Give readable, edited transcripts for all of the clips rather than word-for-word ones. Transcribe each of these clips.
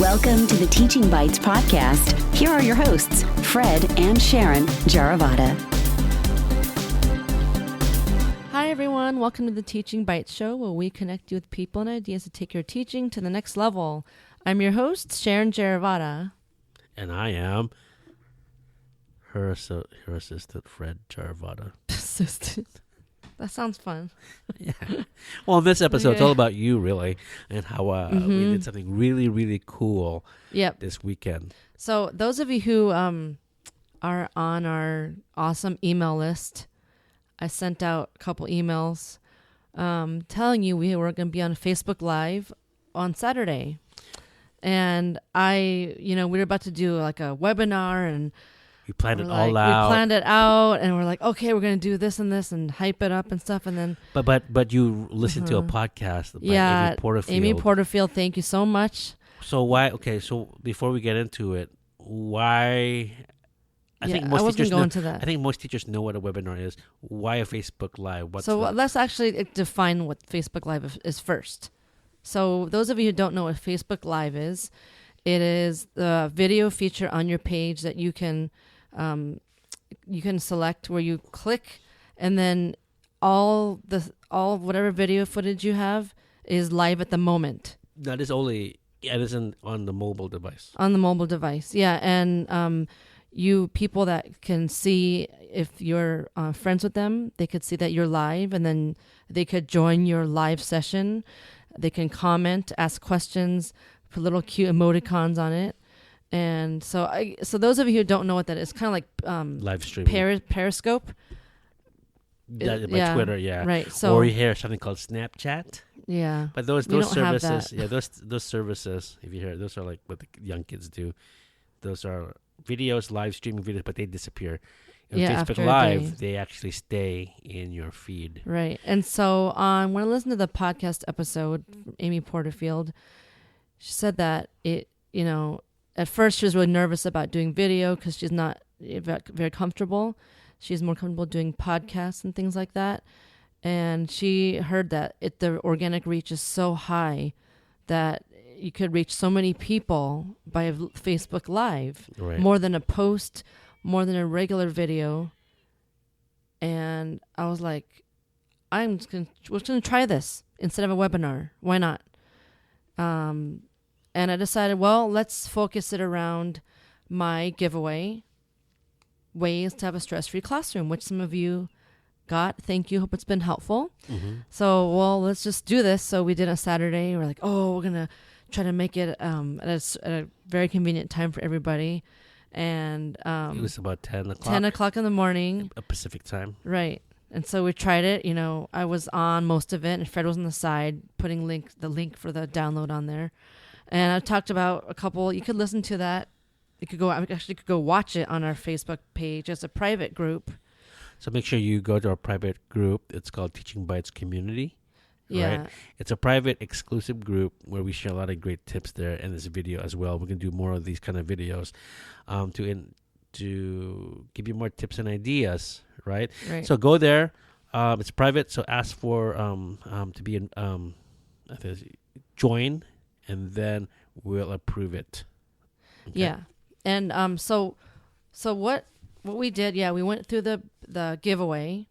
Welcome to the Teaching Bites podcast. Here are your hosts, Fred and Sharon Jaravada. Hi, everyone. Welcome to the Teaching Bites show, where we connect you with people and ideas to take your teaching to the next level. I'm your host, Sharon Jaravada. And I am her assistant, Fred Jaravada. Assistant. That sounds fun. Yeah. Well, in this episode, it's all about you, really, and how we did something really, really cool this weekend. So those of you who are on our awesome email list, I sent out a couple emails telling you we were going to be on Facebook Live on Saturday. And we were about to do like a webinar, and we planned it all out. We planned it out, and we're like, okay, we're going to do this and this and hype it up and stuff. And then, but you listened to a podcast by Amy Porterfield. Amy Porterfield, thank you so much. So why? Okay, so before we get into it, why? I think most teachers know what a webinar is. Why a Facebook Live? Let's actually define what Facebook Live is first. So those of you who don't know what Facebook Live is, it is the video feature on your page that you can select where you click, and then all whatever video footage you have is live at the moment. That is only it isn't on the mobile device. On the mobile device, yeah, and you people that can see if you're friends with them, they could see that you're live, and then they could join your live session. They can comment, ask questions, put little cute emoticons on it. And so those of you who don't know what that is, kind of like live streaming. Periscope. Twitter, yeah. Right. So, or you hear something called Snapchat. Yeah. But those services, those services, if you hear, those are like what the young kids do. Those are videos, live streaming videos, but they disappear. On Facebook Live, they actually stay in your feed. Right. And so when I listened to the podcast episode from Amy Porterfield, she said that at first she was really nervous about doing video because she's not very comfortable. She's more comfortable doing podcasts and things like that. And she heard that the organic reach is so high that you could reach so many people by Facebook Live, right. More than a post, more than a regular video. And I was like, we're just going to try this instead of a webinar. Why not? And I decided, well, let's focus it around my giveaway, ways to have a stress-free classroom, which some of you got. Thank you. Hope it's been helpful. Mm-hmm. So, let's just do this. So we did a Saturday. We're like, we're going to try to make it at a very convenient time for everybody. And it was about 10 o'clock. 10 o'clock in the morning. A Pacific time. Right. And so we tried it. I was on most of it, and Fred was on the side putting the link for the download on there. And I talked about a couple. You could listen to that. You could go watch it on our Facebook page as a private group. So make sure you go to our private group. It's called Teaching Bites Community. Yeah. Right? It's a private, exclusive group where we share a lot of great tips there, and this video as well. We're going to do more of these kind of videos to give you more tips and ideas, right? So go there. It's private, so ask for to be in join, and then we'll approve it. Okay? Yeah. And so what we did, we went through the giveaway.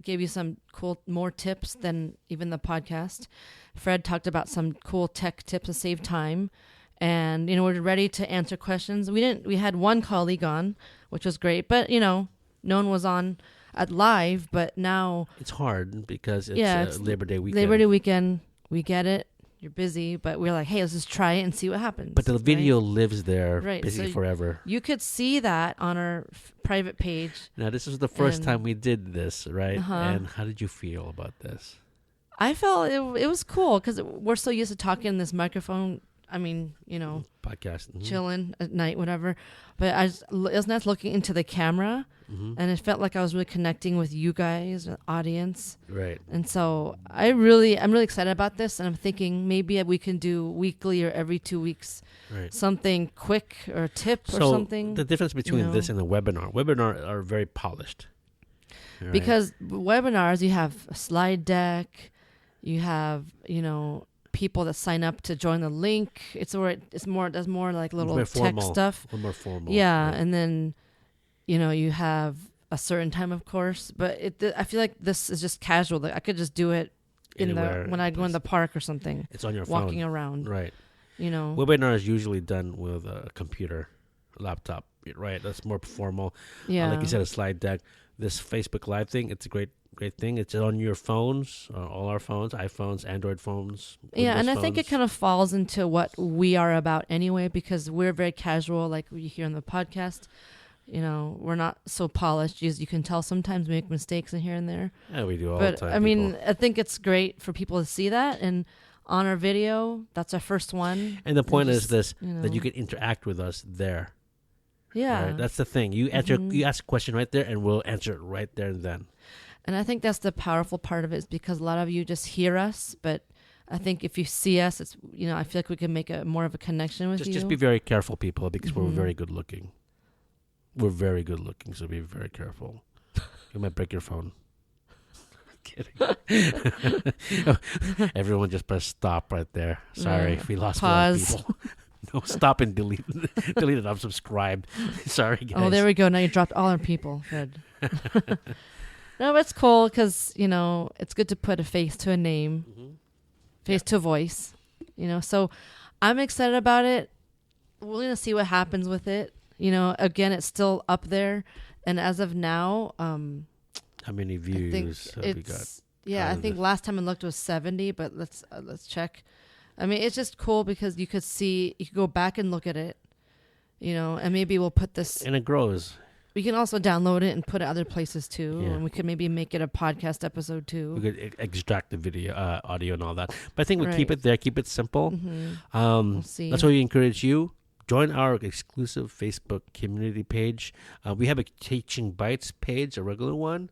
Gave you some cool, more tips than even the podcast. Fred talked about some cool tech tips to save time. And, we're ready to answer questions. We had one colleague on, which was great, but, no one was on at live, but now. It's hard because it's Labor Day weekend. Labor Day weekend. We get it. You're busy, but we're like, hey, let's just try it and see what happens. But the video lives there, busy forever. You could see that on our private page. Now, this was the first time we did this, right? Uh-huh. And how did you feel about this? I felt it was cool because we're so used to talking in this microphone. I mean, podcast, chilling at night, whatever. But it was nice looking into the camera, and it felt like I was really connecting with you guys, the audience. Right. And so I'm really excited about this, and I'm thinking maybe we can do weekly or every 2 weeks, something quick or a tip or something. The difference between this and a webinar are very polished. Right? Because webinars, you have a slide deck, you have, people that sign up to join the link. It's more like little tech stuff. A little more formal. Yeah, right. And then you have a certain time, of course, but I feel like this is just casual. Like I could just do it when I go in the park or something. It's on your phone. Walking around. Right. Webinar is usually done with a computer, laptop, right? That's more formal. Yeah. Like you said, a slide deck. This Facebook Live thing, it's a great thing. It's on your phones, all our phones, iPhones, Android phones. Yeah, and I phones. think it kind of falls into what we are about anyway, because we're very casual, like we hear on the podcast. We're not so polished. As you can tell, sometimes we make mistakes in here and there. Yeah, we do all the time. But I mean, I think it's great for people to see that. And on our video, that's our first one. And the point is this, that you can interact with us there. Yeah. Right? That's the thing. You answer, you ask a question right there, and we'll answer it right there and then. And I think that's the powerful part of it, is because a lot of you just hear us, but I think if you see us, it's I feel like we can make more of a connection with you. Just be very careful, people, because we're very good looking. We're very good looking, so be very careful. You might break your phone. I'm kidding. Everyone just press stop right there. Sorry, we lost pause. A lot of people. No, stop and delete it. I'm subscribed. Sorry, guys. Oh, there we go. Now you dropped all our people. Good. No, it's cool because, it's good to put a face to a name, face to a voice, So I'm excited about it. We're going to see what happens with it. Again, it's still up there. And as of now, how many views have we got? Yeah, I think last time I looked was 70, but let's check. I mean, it's just cool because you could go back and look at it, and maybe we'll put this. And it grows. We can also download it and put it other places too. Yeah. And we could maybe make it a podcast episode too. We could extract the video, audio and all that. But I think we'll keep it there, keep it simple. We'll see. That's why we encourage you. Join our exclusive Facebook community page. We have a Teaching Bites page, a regular one.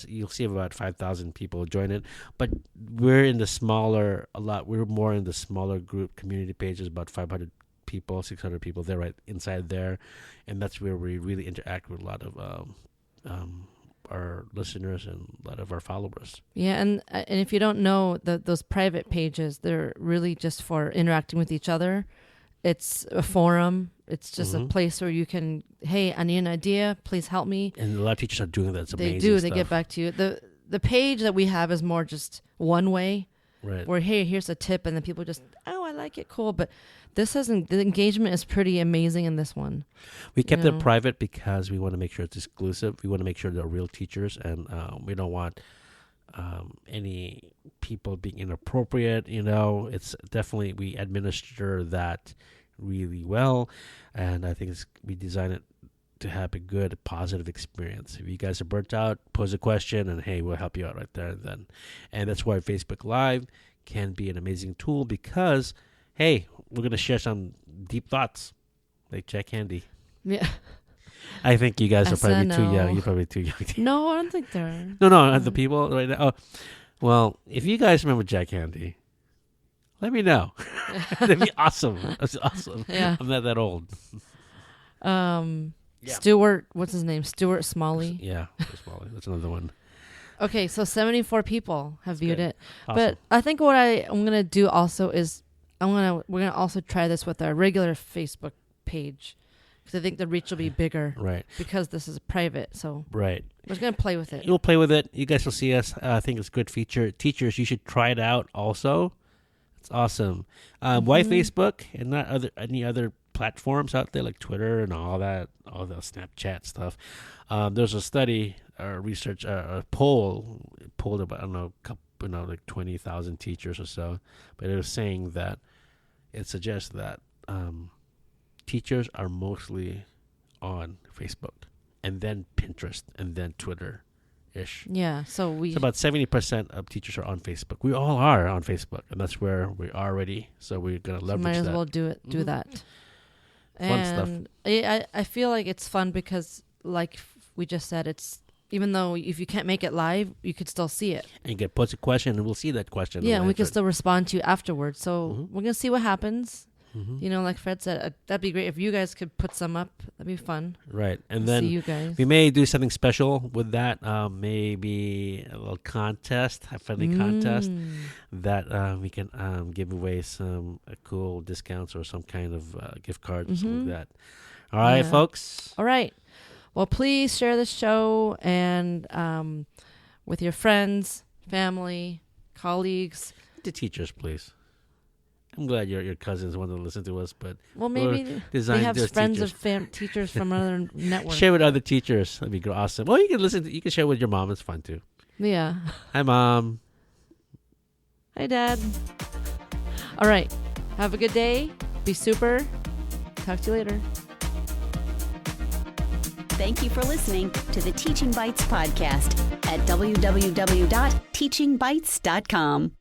You'll see about 5,000 people join it. But we're in the smaller, we're more in the smaller group community pages, about 500 people, 600 people. They're right inside there. And that's where we really interact with a lot of our listeners and a lot of our followers. Yeah, and if you don't know, those private pages, they're really just for interacting with each other. It's a forum. It's just a place where you can, hey, I need an idea. Please help me. And a lot of teachers are doing that. It's amazing. They do. Stuff. They get back to you. The page that we have is more just one way. Right. Where, hey, here's a tip. And then people just, I like it. Cool. But the engagement is pretty amazing in this one. We kept it private because we want to make sure it's exclusive. We want to make sure they're real teachers. And we don't want any people being inappropriate. It's definitely, we administer that really well, and I think we design it to have a good, positive experience. If you guys are burnt out, pose a question, and hey, we'll help you out right there and then. And that's why Facebook Live can be an amazing tool, because hey, we're gonna share some deep thoughts, like Jack Handey. Yeah. I think you guys are probably too young. You're probably too young. No, I don't think they're. No, the people right now. Oh, well, if you guys remember Jack Handey, let me know. That'd be awesome. That's awesome. Yeah. I'm not that old. Stuart, what's his name? Stuart Smalley. Yeah, Smalley. That's another one. Okay, so 74 people have viewed it. Awesome. But I think what I'm gonna do also is we're gonna also try this with our regular Facebook page, because I think the reach will be bigger. Right. Because this is private, so. Right. We're just gonna play with it. You'll play with it. You guys will see us. I think it's a good feature. Teachers, you should try it out also. It's awesome. Why Facebook and not any other platforms out there like Twitter and all the Snapchat stuff? There's a study, research, a polled about like 20,000 teachers or so, but it was saying that it suggests that teachers are mostly on Facebook, and then Pinterest, and then Twitter-ish. Yeah, so about 70% of teachers are on Facebook. We all are on Facebook, and that's where we are already. So we're gonna leverage that. Might as well do that. Fun stuff. I feel like it's fun because, like we just said, it's even though if you can't make it live, you could still see it. And you can put a question, and we'll see that question. Yeah, and we can still respond to you afterwards. So we're gonna see what happens. You know, like Fred said, that'd be great if you guys could put some up. That'd be fun. Right, and then see you guys. We may do something special with that. Maybe a little contest, a friendly contest that we can give away some cool discounts or some kind of gift cards or something like that. All right, folks. All right. Well, please share this show and with your friends, family, colleagues. The teachers, please. I'm glad your cousins want to listen to us, but maybe they have friends of teachers from other networks. Share with other teachers. That'd be awesome. Well, you can listen. You can share with your mom. It's fun too. Yeah. Hi, Mom. Hi, Dad. All right. Have a good day. Be super. Talk to you later. Thank you for listening to the Teaching Bites podcast at www.teachingbites.com.